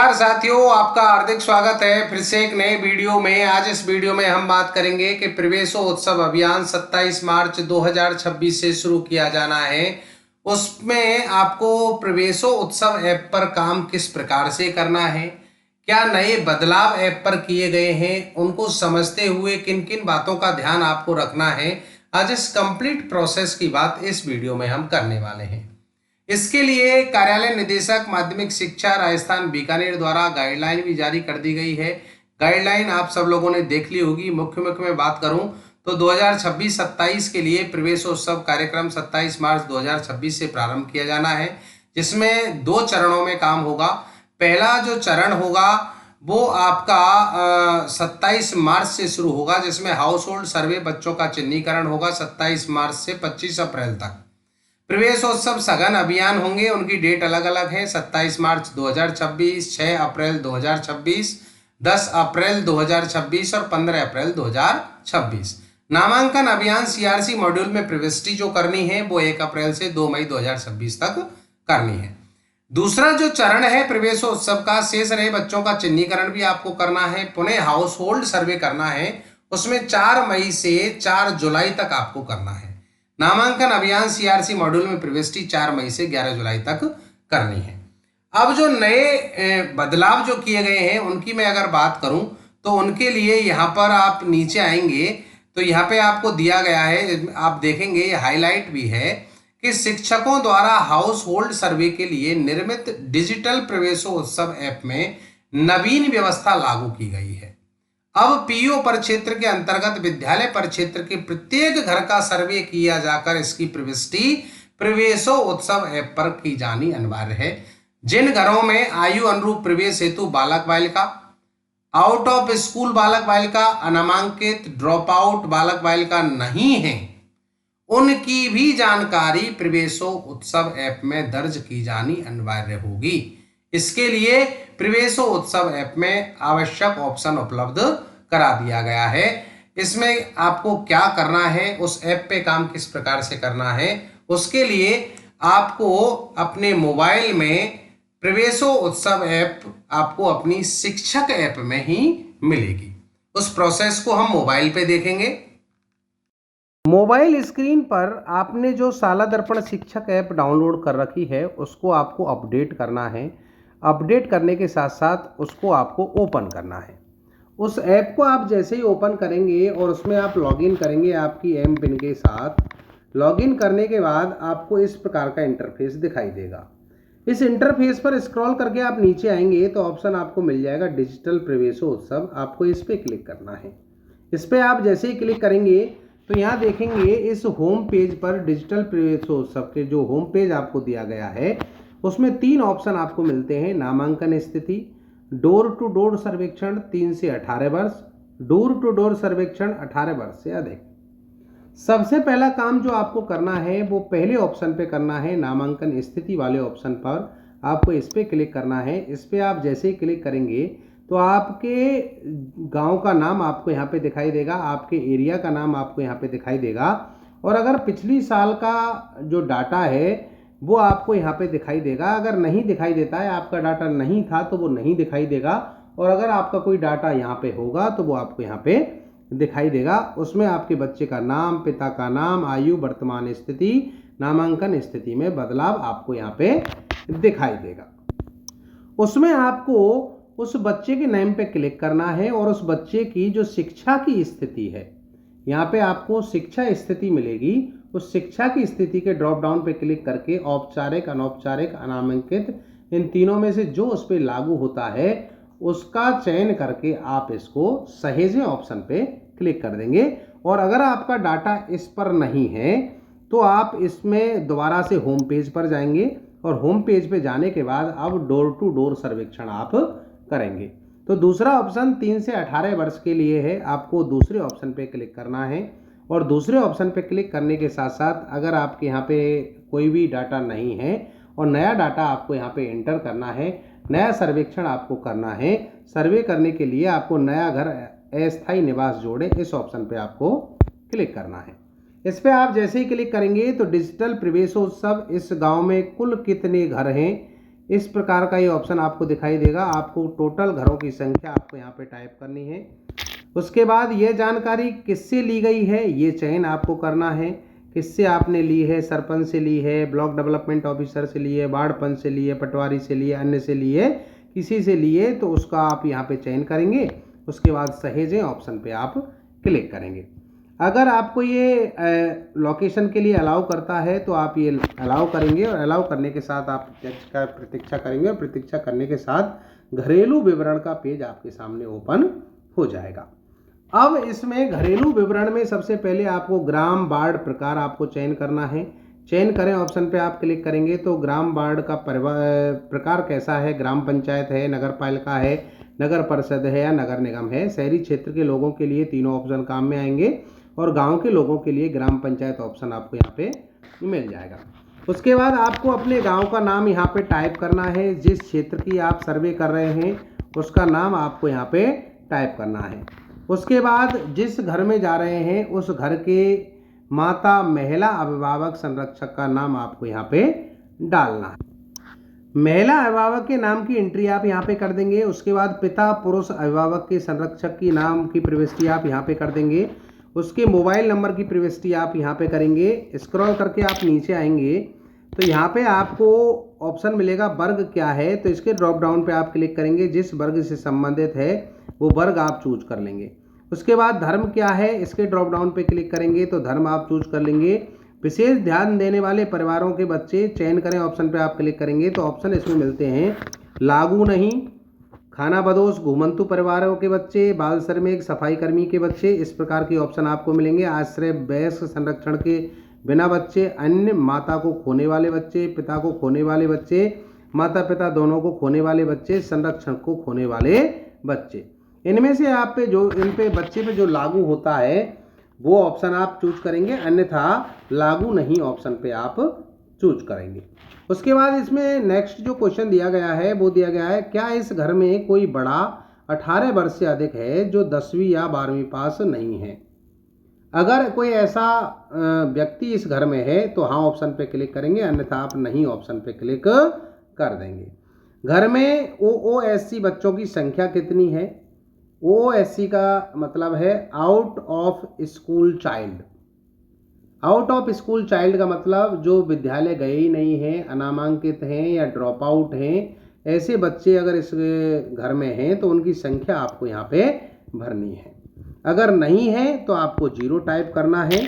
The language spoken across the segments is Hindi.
नमस्कार साथियों, आपका हार्दिक स्वागत है फिर से एक नए वीडियो में। आज इस वीडियो में हम बात करेंगे कि प्रवेशोत्सव अभियान 27 मार्च 2026 से शुरू किया जाना है। उसमें आपको प्रवेशोत्सव ऐप पर काम किस प्रकार से करना है, क्या नए बदलाव ऐप पर किए गए हैं, उनको समझते हुए किन किन बातों का ध्यान आपको रखना है। आज इस कंप्लीट प्रोसेस की बात इस वीडियो में हम करने वाले हैं। इसके लिए कार्यालय निदेशक माध्यमिक शिक्षा राजस्थान बीकानेर द्वारा गाइडलाइन भी जारी कर दी गई है। गाइडलाइन आप सब लोगों ने देख ली होगी। मुख्य में बात करूं तो 2026-27 के लिए प्रवेशोत्सव कार्यक्रम 27 मार्च 2026 से प्रारंभ किया जाना है, जिसमें 2 चरणों में काम होगा। पहला जो चरण होगा वो आपका 27 मार्च से शुरू होगा, जिसमें हाउस होल्ड सर्वे बच्चों का चिन्हीकरण होगा 27 मार्च से 25 अप्रैल तक। प्रवेशोत्सव सघन अभियान होंगे, उनकी डेट अलग अलग है। 27 मार्च 2026, 6 अप्रैल 2026, 10 अप्रैल 2026 और 15 अप्रैल 2026। नामांकन अभियान सीआरसी मॉड्यूल में प्रविष्टि जो करनी है वो 1 अप्रैल से 2 मई 2026 तक करनी है। दूसरा जो चरण है प्रवेशोत्सव का, शेष रहे बच्चों का चिन्हीकरण भी आपको करना है, पुनः हाउस होल्ड सर्वे करना है। उसमें 4 मई से 4 जुलाई तक आपको करना है। नामांकन अभियान सीआरसी मॉड्यूल में प्रविष्टि 4 मई से 11 जुलाई तक करनी है। अब जो नए बदलाव जो किए गए हैं उनकी मैं अगर बात करूं तो उनके लिए यहाँ पर आप नीचे आएंगे तो यहाँ पे आपको दिया गया है, आप देखेंगे ये हाईलाइट भी है कि शिक्षकों द्वारा हाउस होल्ड सर्वे के लिए निर्मित डिजिटल प्रवेशोत्सव ऐप में नवीन व्यवस्था लागू की गई है। अब पीओ परिक्षेत्र के अंतर्गत विद्यालय परिक्षेत्र के प्रत्येक घर का सर्वे किया जाकर इसकी प्रविष्टि प्रवेशोत्सव ऐप पर की जानी अनिवार्य है। जिन घरों में आयु अनुरूप प्रवेश हेतु बालक बालिका, आउट ऑफ स्कूल बालक बालिका, अनामांकित ड्रॉप आउट बालक बालिका नहीं है, उनकी भी जानकारी प्रवेशोत्सव ऐप में दर्ज की जानी अनिवार्य होगी। इसके लिए प्रवेशोत्सव ऐप में आवश्यक ऑप्शन उपलब्ध करा दिया गया है। इसमें आपको क्या करना है, उस ऐप पे काम किस प्रकार से करना है, उसके लिए आपको अपने मोबाइल में प्रवेशोत्सव ऐप आपको अपनी शिक्षक ऐप में ही मिलेगी। उस प्रोसेस को हम मोबाइल पे देखेंगे। मोबाइल स्क्रीन पर आपने जो शाला दर्पण शिक्षक ऐप डाउनलोड कर रखी है उसको आपको अपडेट करना है। अपडेट करने के साथ साथ उसको आपको ओपन करना है। उस ऐप को आप जैसे ही ओपन करेंगे और उसमें आप लॉगिन करेंगे आपकी एम पिन के साथ, लॉगिन करने के बाद आपको इस प्रकार का इंटरफेस दिखाई देगा। इस इंटरफेस पर स्क्रॉल करके आप नीचे आएंगे तो ऑप्शन आपको मिल जाएगा डिजिटल प्रवेशोत्सव। आपको इस पर क्लिक करना है। इस पर आप जैसे ही क्लिक करेंगे तो यहाँ देखेंगे इस होम पेज पर डिजिटल प्रवेशोत्सव के जो होम पेज आपको दिया गया है उसमें 3 ऑप्शन आपको मिलते हैं। नामांकन स्थिति, डोर टू डोर सर्वेक्षण 3 से 18 वर्ष, डोर टू डोर सर्वेक्षण 18 वर्ष से अधिक। सबसे पहला काम जो आपको करना है वो पहले ऑप्शन पे करना है, नामांकन स्थिति वाले ऑप्शन पर आपको इस पर क्लिक करना है। इस पर आप जैसे ही क्लिक करेंगे तो आपके गांव का नाम आपको यहाँ पे दिखाई देगा, आपके एरिया का नाम आपको यहाँ पे दिखाई देगा, और अगर पिछली साल का जो डाटा है वो आपको यहाँ पे दिखाई देगा। अगर नहीं दिखाई देता है, आपका डाटा नहीं था तो वो नहीं दिखाई देगा, और अगर आपका कोई डाटा यहाँ पे होगा तो वो आपको यहाँ पे दिखाई देगा। उसमें आपके बच्चे का नाम, पिता का नाम, आयु, वर्तमान स्थिति, नामांकन स्थिति में बदलाव आपको यहाँ पे दिखाई देगा। उसमें आपको उस बच्चे के नेम पे क्लिक करना है और उस बच्चे की जो शिक्षा की स्थिति है, यहाँ पे आपको शिक्षा स्थिति मिलेगी। उस शिक्षा की स्थिति के ड्रॉप डाउन पे क्लिक करके औपचारिक, अनौपचारिक, अनामांकित, इन तीनों में से जो उस पर लागू होता है उसका चयन करके आप इसको सहेजें ऑप्शन पे क्लिक कर देंगे। और अगर आपका डाटा इस पर नहीं है तो आप इसमें दोबारा से होम पेज पर जाएंगे और होम पेज पे जाने के बाद अब डोर टू डोर सर्वेक्षण आप करेंगे। तो दूसरा ऑप्शन 3 से 18 वर्ष के लिए है। आपको दूसरे ऑप्शन पे क्लिक करना है और दूसरे ऑप्शन पे क्लिक करने के साथ साथ अगर आपके यहाँ पे कोई भी डाटा नहीं है और नया डाटा आपको यहाँ पे एंटर करना है, नया सर्वेक्षण आपको करना है, सर्वे करने के लिए आपको नया घर अस्थायी निवास जोड़े, इस ऑप्शन पे आपको क्लिक करना है। इस पर आप जैसे ही क्लिक करेंगे तो डिजिटल प्रवेशोत्सव, इस गांव में कुल कितने घर हैं, इस प्रकार का ये ऑप्शन आपको दिखाई देगा। आपको टोटल घरों की संख्या आपको यहाँ पे टाइप करनी है। उसके बाद ये जानकारी किससे ली गई है ये चयन आपको करना है। किससे आपने ली है, सरपंच से ली है, ब्लॉक डेवलपमेंट ऑफिसर से ली है, वार्ड पंच से ली है, पटवारी से ली है, अन्य से ली है, किसी से ली है, तो उसका आप यहाँ पे चयन करेंगे। उसके बाद सहेजें ऑप्शन पे आप क्लिक करेंगे। अगर आपको ये लोकेशन के लिए अलाउ करता है तो आप ये अलाउ करेंगे और अलाउ करने के साथ आप प्रतीक्षा करेंगे और प्रतीक्षा करने के साथ घरेलू विवरण का पेज आपके सामने ओपन हो जाएगा। अब इसमें घरेलू विवरण में सबसे पहले आपको ग्राम वार्ड प्रकार आपको चयन करना है। चयन करें ऑप्शन पे आप क्लिक करेंगे तो ग्राम वार्ड का प्रकार कैसा है, ग्राम पंचायत है, नगर पालिका है, नगर परिषद है या नगर निगम है। शहरी क्षेत्र के लोगों के लिए तीनों ऑप्शन काम में आएंगे और गांव के लोगों के लिए ग्राम पंचायत ऑप्शन आपको यहाँ पे मिल जाएगा। उसके बाद आपको अपने गांव का नाम यहाँ पे टाइप करना है। जिस क्षेत्र की आप सर्वे कर रहे हैं उसका नाम आपको यहाँ पे टाइप करना है। उसके बाद जिस घर में जा रहे हैं उस घर के माता, महिला अभिभावक, संरक्षक का नाम आपको यहाँ पे डालना है। महिला अभिभावक के नाम की एंट्री आप यहाँ पे कर देंगे। उसके बाद पिता, पुरुष अभिभावक के संरक्षक की नाम की प्रविष्टि आप यहाँ पे कर देंगे। उसके मोबाइल नंबर की प्रविष्टि आप यहाँ पे करेंगे। स्क्रॉल करके आप नीचे आएंगे तो यहाँ पे आपको ऑप्शन मिलेगा वर्ग क्या है, तो इसके ड्रॉप डाउन पे आप क्लिक करेंगे। जिस वर्ग से संबंधित है वो वर्ग आप चूज कर लेंगे। उसके बाद धर्म क्या है, इसके ड्रॉप डाउन पे क्लिक करेंगे तो धर्म आप चूज कर लेंगे। विशेष ध्यान देने वाले परिवारों के बच्चे चयन करें ऑप्शन पे आप क्लिक करेंगे तो ऑप्शन इसमें मिलते हैं लागू नहीं, खाना बदोश, घुमंतु परिवारों के बच्चे, बाल श्रमिक, सफाई कर्मी के बच्चे, इस प्रकार के ऑप्शन आपको मिलेंगे। आश्रय वयस्क संरक्षण के बिना बच्चे, अन्य, माता को खोने वाले बच्चे, पिता को खोने वाले बच्चे, माता पिता दोनों को खोने वाले बच्चे, संरक्षण को खोने वाले बच्चे। इनमें से आप पे जो इन पे बच्चे पे जो लागू होता है वो ऑप्शन आप चूज करेंगे, अन्यथा लागू नहीं ऑप्शन पे आप चूज करेंगे। उसके बाद इसमें नेक्स्ट जो क्वेश्चन दिया गया है वो दिया गया है क्या इस घर में कोई बड़ा 18 वर्ष से अधिक है जो 10वीं या 12वीं पास नहीं है। अगर कोई ऐसा व्यक्ति इस घर में है तो हाँ ऑप्शन पे क्लिक करेंगे, अन्यथा आप नहीं ऑप्शन पे क्लिक कर देंगे। घर में OOSC बच्चों की संख्या कितनी है। OOSC का मतलब है out of school child. Out of school child का मतलब जो विद्यालय गए ही नहीं हैं, अनामांकित हैं या ड्रॉप आउट हैं, ऐसे बच्चे अगर इस घर में हैं तो उनकी संख्या आपको यहाँ पे भरनी है। अगर नहीं है तो आपको 0 टाइप करना है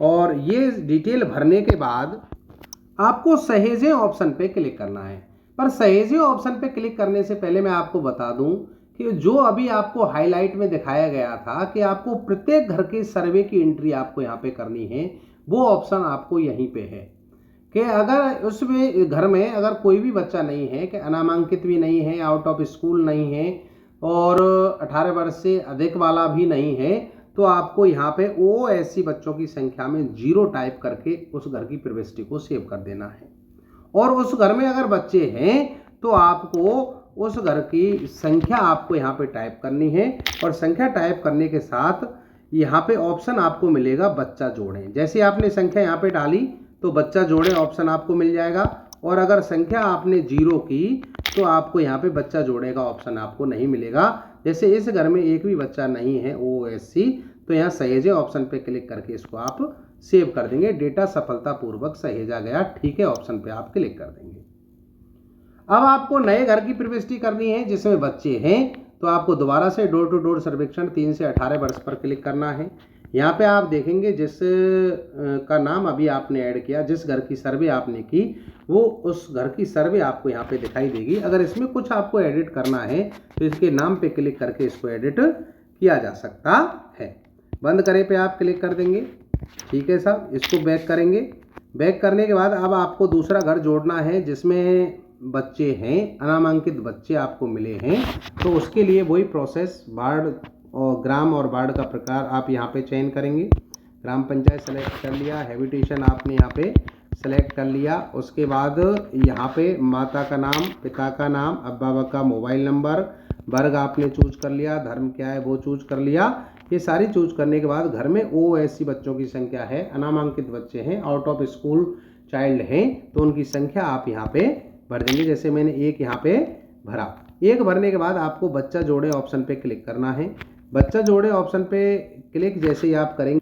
और ये डिटेल भरने के बाद आपको सहेजें ऑप्शन पे क्लिक करना है। पर सहेजें ऑप्शन पे क्लिक करने से पहले मैं आपको बता दूं कि जो अभी आपको हाईलाइट में दिखाया गया था कि आपको प्रत्येक घर के सर्वे की एंट्री आपको यहाँ पे करनी है, वो ऑप्शन आपको यहीं पे है कि अगर उसमें घर में अगर कोई भी बच्चा नहीं है, कि अनामांकित भी नहीं है, आउट ऑफ स्कूल नहीं है और 18 वर्ष से अधिक वाला भी नहीं है, तो आपको यहाँ पे OOSC बच्चों की संख्या में 0 टाइप करके उस घर की प्रविष्टि को सेव कर देना है। और उस घर में अगर बच्चे हैं तो आपको उस घर की संख्या आपको यहाँ पे टाइप करनी है और संख्या टाइप करने के साथ यहाँ पे ऑप्शन आपको मिलेगा बच्चा जोड़ें। जैसे आपने संख्या यहाँ पे डाली तो बच्चा जोड़ें ऑप्शन आपको मिल जाएगा और अगर संख्या आपने 0 की तो आपको यहाँ पे बच्चा जोड़े का ऑप्शन आपको नहीं मिलेगा। जैसे इस घर में एक भी बच्चा नहीं है OOSC, तो यहाँ सहेजे ऑप्शन पे क्लिक करके इसको आप सेव कर देंगे। डेटा सफलतापूर्वक सहेजा गया, ठीक है ऑप्शन पे आप क्लिक कर देंगे। अब आपको नए घर की प्रविष्टि करनी है जिसमें बच्चे हैं, तो आपको दोबारा से डोर टू डोर सर्वेक्षण 3 से 18 वर्ष पर क्लिक करना है। यहाँ पे आप देखेंगे जिस का नाम अभी आपने ऐड किया, जिस घर की सर्वे आपने की, वो उस घर की सर्वे आपको यहाँ पे दिखाई देगी। अगर इसमें कुछ आपको एडिट करना है तो इसके नाम पे क्लिक करके इसको एडिट किया जा सकता है। बंद करें पे आप क्लिक कर देंगे, ठीक है साहब। इसको बैक करेंगे। बैक करने के बाद अब आपको दूसरा घर जोड़ना है जिसमें बच्चे हैं, अनामांकित बच्चे आपको मिले हैं, तो उसके लिए वही प्रोसेस, वार्ड और ग्राम और वार्ड का प्रकार आप यहाँ पे चयन करेंगे। ग्राम पंचायत सेलेक्ट कर लिया, हैबिटेशन आपने यहाँ पे सेलेक्ट कर लिया। उसके बाद यहाँ पे माता का नाम, पिता का नाम, अभिभावक का मोबाइल नंबर, वर्ग आपने चूज कर लिया, धर्म क्या है वो चूज कर लिया। ये सारी चूज करने के बाद घर में OOSC बच्चों की संख्या है, अनामांकित बच्चे हैं, आउट ऑफ स्कूल चाइल्ड हैं, तो उनकी संख्या आप यहाँ पे भर देंगे। जैसे मैंने 1 यहाँ पे भरा। 1 भरने के बाद आपको बच्चा जोड़े ऑप्शन पे क्लिक करना है। बच्चा जोड़े ऑप्शन पे क्लिक जैसे ही आप करेंगे,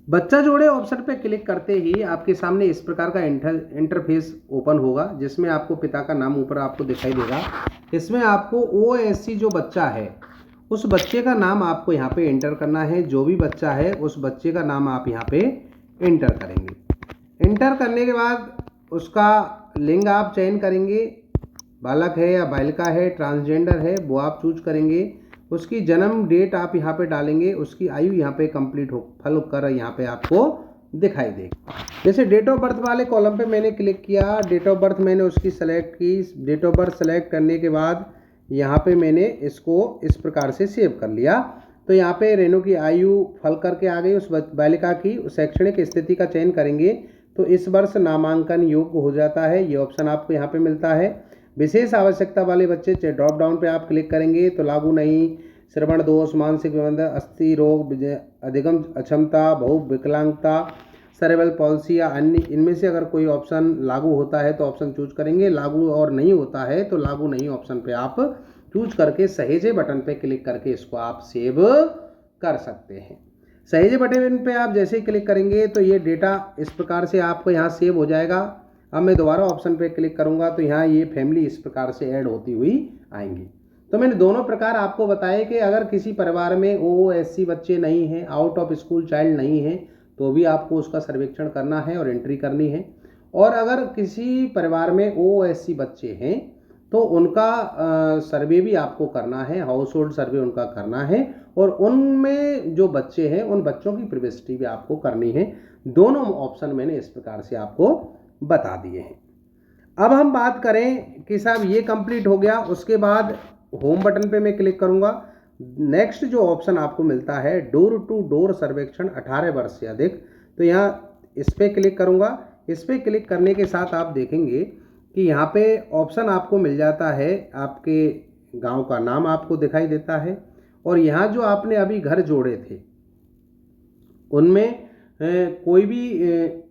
बच्चा जोड़े ऑप्शन पे क्लिक करते ही आपके सामने इस प्रकार का इंटरफेस ओपन होगा, जिसमें आपको पिता का नाम ऊपर आपको दिखाई देगा। इसमें आपको OSC जो बच्चा है उस बच्चे का नाम आपको यहाँ पे एंटर करना है। जो भी बच्चा है उस बच्चे का नाम आप यहाँ पे एंटर करेंगे। एंटर करने के बाद उसका लिंग आप चयन करेंगे, बालक है या बालिका है, ट्रांसजेंडर है, वो आप चूज करेंगे। उसकी जन्म डेट आप यहाँ पे डालेंगे, उसकी आयु यहाँ पे कंप्लीट हो फल कर यहाँ पे आपको दिखाई देगी। जैसे डेट ऑफ बर्थ वाले कॉलम पे मैंने क्लिक किया, डेट ऑफ बर्थ मैंने उसकी सेलेक्ट की। डेट ऑफ बर्थ सेलेक्ट करने के बाद यहाँ पे मैंने इसको इस प्रकार से सेव कर लिया। तो यहाँ पे रेणु की आयु फल करके आ गई। उस बालिका की शैक्षणिक स्थिति का चयन करेंगे तो इस वर्ष नामांकन योग्य हो जाता है, ये ऑप्शन आपको यहाँ पे मिलता है। विशेष आवश्यकता वाले बच्चे ड्रॉप डाउन पे आप क्लिक करेंगे तो लागू नहीं, श्रवण दोष, मानसिक विबंध, अस्थि रोग, अधिगम अक्षमता, बहु विकलांगता, सेरेब्रल पॉल्सी या अन्य इनमें से अगर कोई ऑप्शन लागू होता है तो ऑप्शन चूज करेंगे, लागू और नहीं होता है तो लागू नहीं ऑप्शन पे आप चूज करके सहेजे बटन पे क्लिक करके इसको आप सेव कर सकते हैं। सहेजे बटन पे आप जैसे ही क्लिक करेंगे तो ये डेटा इस प्रकार से आपको यहाँ सेव हो जाएगा। अब मैं दोबारा ऑप्शन पे क्लिक करूँगा तो यहाँ ये फैमिली इस प्रकार से ऐड होती हुई आएंगी। तो मैंने दोनों प्रकार आपको बताए कि अगर किसी परिवार में OSC बच्चे नहीं हैं, आउट ऑफ स्कूल चाइल्ड नहीं है, तो भी आपको उसका सर्वेक्षण करना है और एंट्री करनी है। और अगर किसी परिवार में OSC बच्चे हैं तो उनका सर्वे भी आपको करना है, हाउस होल्ड सर्वे उनका करना है, और उनमें जो बच्चे हैं उन बच्चों की प्रिवेसिटी भी आपको करनी है। दोनों ऑप्शन मैंने इस प्रकार से आपको बता दिए हैं। अब हम बात करें कि साहब ये कंप्लीट हो गया, उसके बाद होम बटन पे मैं क्लिक करूंगा। नेक्स्ट जो ऑप्शन आपको मिलता है डोर टू डोर सर्वेक्षण 18 वर्ष से अधिक, तो यहाँ इस पर क्लिक करूंगा। इस पर क्लिक करने के साथ आप देखेंगे कि यहाँ पे ऑप्शन आपको मिल जाता है, आपके गांव का नाम आपको दिखाई देता है, और यहाँ जो आपने अभी घर जोड़े थे उनमें कोई भी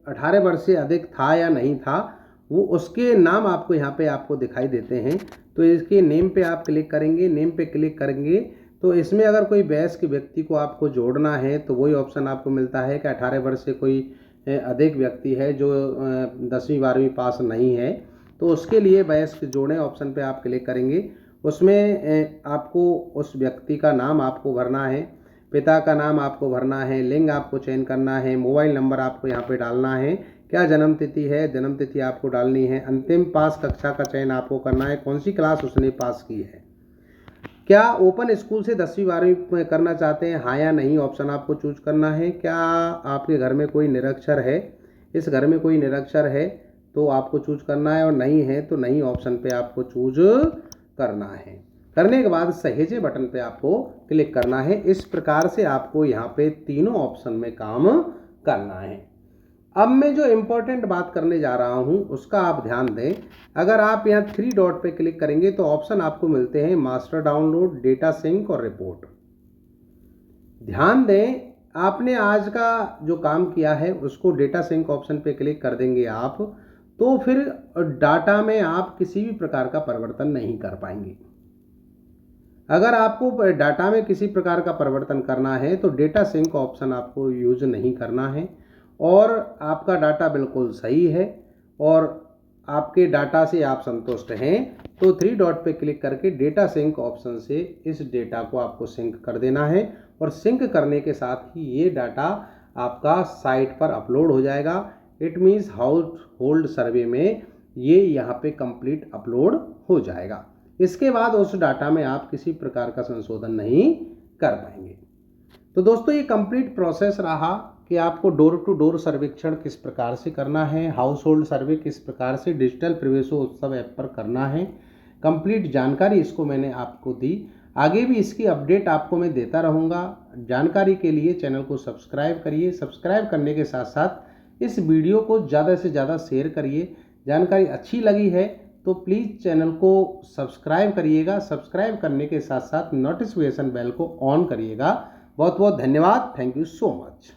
18 वर्ष से अधिक था या नहीं था, वो उसके नाम आपको यहाँ पे आपको दिखाई देते हैं। तो इसके नेम पे आप क्लिक करेंगे। नेम पे क्लिक करेंगे तो इसमें अगर कोई वयस्क व्यक्ति को आपको जोड़ना है तो वही ऑप्शन आपको मिलता है कि 18 वर्ष से कोई अधिक व्यक्ति है जो 10वीं 12वीं पास नहीं है, तो उसके लिए वयस्क जोड़ें ऑप्शन पे आप क्लिक करेंगे। उसमें आपको उस व्यक्ति का नाम आपको भरना है, पिता का नाम आपको भरना है, लिंग आपको चयन करना है, मोबाइल नंबर आपको यहाँ पे डालना है, क्या जन्म तिथि है, जन्म तिथि आपको डालनी है, अंतिम पास कक्षा का चयन आपको करना है, कौन सी क्लास उसने पास की है, क्या ओपन स्कूल से 10वीं 12वीं करना चाहते हैं, हाँ या नहीं ऑप्शन आपको चूज करना है, क्या आपके घर में कोई निरक्षर है, इस घर में कोई निरक्षर है तो आपको चूज करना है, और नहीं है तो नहीं ऑप्शन पे आपको चूज करना है। करने के बाद सहेजे बटन पे आपको क्लिक करना है। इस प्रकार से आपको यहाँ पे तीनों ऑप्शन में काम करना है। अब मैं जो इम्पोर्टेंट बात करने जा रहा हूँ उसका आप ध्यान दें। अगर आप यहाँ 3 डॉट पे क्लिक करेंगे तो ऑप्शन आपको मिलते हैं मास्टर डाउनलोड, डेटा सिंक और रिपोर्ट। ध्यान दें, आपने आज का जो काम किया है उसको डेटा सिंक ऑप्शन पे क्लिक कर देंगे आप, तो फिर डाटा में आप किसी भी प्रकार का परिवर्तन नहीं कर पाएंगे। अगर आपको डाटा में किसी प्रकार का परिवर्तन करना है तो डेटा सिंक ऑप्शन आपको यूज नहीं करना है, और आपका डाटा बिल्कुल सही है और आपके डाटा से आप संतुष्ट हैं तो 3 डॉट पे क्लिक करके डेटा सिंक ऑप्शन से इस डेटा को आपको सिंक कर देना है, और सिंक करने के साथ ही ये डाटा आपका साइट पर अपलोड हो जाएगा। इट मीन्स हाउस होल्ड सर्वे में ये यहाँ पे कंप्लीट अपलोड हो जाएगा। इसके बाद उस डाटा में आप किसी प्रकार का संशोधन नहीं कर पाएंगे। तो दोस्तों ये कंप्लीट प्रोसेस रहा कि आपको डोर टू डोर सर्वेक्षण किस प्रकार से करना है, हाउस होल्ड सर्वे किस प्रकार से डिजिटल प्रवेशोत्सव ऐप पर करना है। कंप्लीट जानकारी इसको मैंने आपको दी। आगे भी इसकी अपडेट आपको मैं देता रहूँगा। जानकारी के लिए चैनल को सब्सक्राइब करिए। सब्सक्राइब करने के साथ साथ इस वीडियो को ज़्यादा से ज़्यादा शेयर करिए। जानकारी अच्छी लगी है तो प्लीज़ चैनल को सब्सक्राइब करिएगा। सब्सक्राइब करने के साथ साथ नोटिफिकेशन बेल को ऑन करिएगा। बहुत बहुत धन्यवाद। Thank you so much.